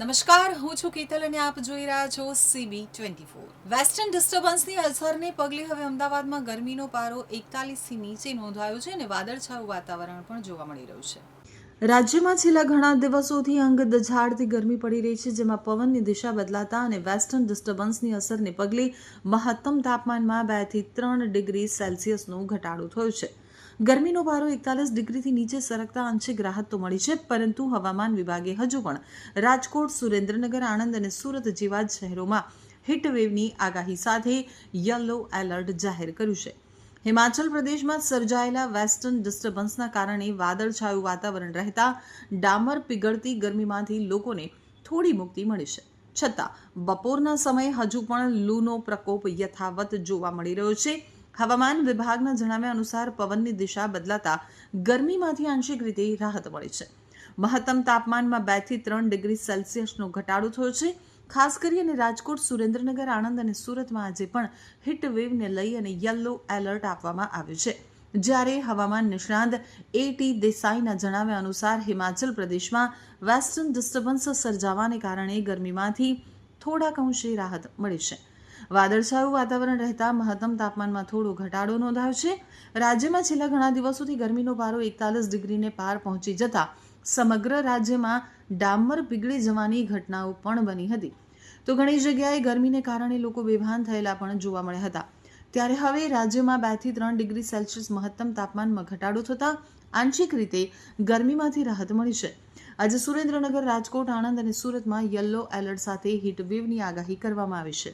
નમસ્કાર, હું છું કેતલ અને આપ જોઈ રહ્યા છો CB24. વેસ્ટર્ન ડિસ્ટર્બન્સની અસરને પગલે હવે અમદાવાદમાં ગરમીનો પારો 41થી નીચે નોંધાયો છે અને વાદળછાયું વાતાવરણ પણ જોવા મળી રહ્યું છે. રાજ્યમાં છેલ્લા ઘણા દિવસોથી અંગ દઝાડતી ગરમી પડી રહી છે, જેમાં પવનની દિશા બદલાતા અને વેસ્ટર્ન ડિસ્ટર્બન્સની અસરને પગલે મહત્તમ તાપમાનમાં 2 થી 3 ડિગ્રી સેલ્સિયસનો ઘટાડો થયો છે. ગરમીનો પારો 41 ડિગ્રીથી નીચે સરકતા આંશિક રાહત તો મળી છે, પરંતુ હવામાન વિભાગે હજુ પણ રાજકોટ, સુરેન્દ્રનગર, આણંદ અને સુરત જેવા શહેરોમાં હીટવેવની આગાહી સાથે યલો એલર્ટ જાહેર કર્યું છે. હિમાચલ પ્રદેશમાં સર્જાયેલા વેસ્ટર્ન ડિસ્ટર્બન્સના કારણે વાદળછાયું વાતાવરણ રહેતા ડામર પીગળતી ગરમીમાંથી લોકોને થોડી મુક્તિ મળી છે. છતાં બપોરના સમયે હજુ પણ લૂનો પ્રકોપ યથાવત જોવા મળી રહ્યો છે. હવામાન વિભાગના જણાવ્યા અનુસાર પવનની દિશા બદલાતા ગરમીમાંથી આંશિક રીતે રાહત મળી છે. મહત્તમ તાપમાનમાં 2 થી 3 ડિગ્રી સેલ્સિયસનો ઘટાડો થયો છે. ખાસ કરીને રાજકોટ, સુરેન્દ્રનગર, આણંદ અને સુરતમાં આજે પણ હીટવેવને લઈ અને યલો એલર્ટ આપવામાં આવ્યું છે. જ્યારે હવામાન નિષ્ણાંત A.T. દેસાઈના જણાવ્યા અનુસાર હિમાચલ પ્રદેશમાં વેસ્ટર્ન ડિસ્ટર્બન્સ સર્જાવાને કારણે ગરમીમાંથી થોડાક અંશે રાહત મળી છે. વાદળછાયું વાતાવરણ રહેતા મહત્તમ તાપમાનમાં થોડો ઘટાડો નોંધાયો છે. રાજ્યમાં છેલ્લા ઘણા દિવસોથી ગરમીનો પારો 41 ડિગ્રીને પાર પહોંચી જતા સમગ્ર રાજ્યમાં ડામર પીગળી જવાની ઘટનાઓ પણ બની હતી. તો ઘણી જગ્યાએ ગરમીને કારણે લોકો બેભાન થયેલા પણ જોવા મળ્યા હતા. ત્યારે હવે રાજ્યમાં 2 થી 3 ડિગ્રી સેલ્સિયસ મહત્તમ તાપમાનમાં ઘટાડો થતાં આંશિક રીતે ગરમીમાંથી રાહત મળી છે. આજે સુરેન્દ્રનગર, રાજકોટ, આણંદ અને સુરતમાં યલો એલર્ટ સાથે હીટવેવની આગાહી કરવામાં આવી છે.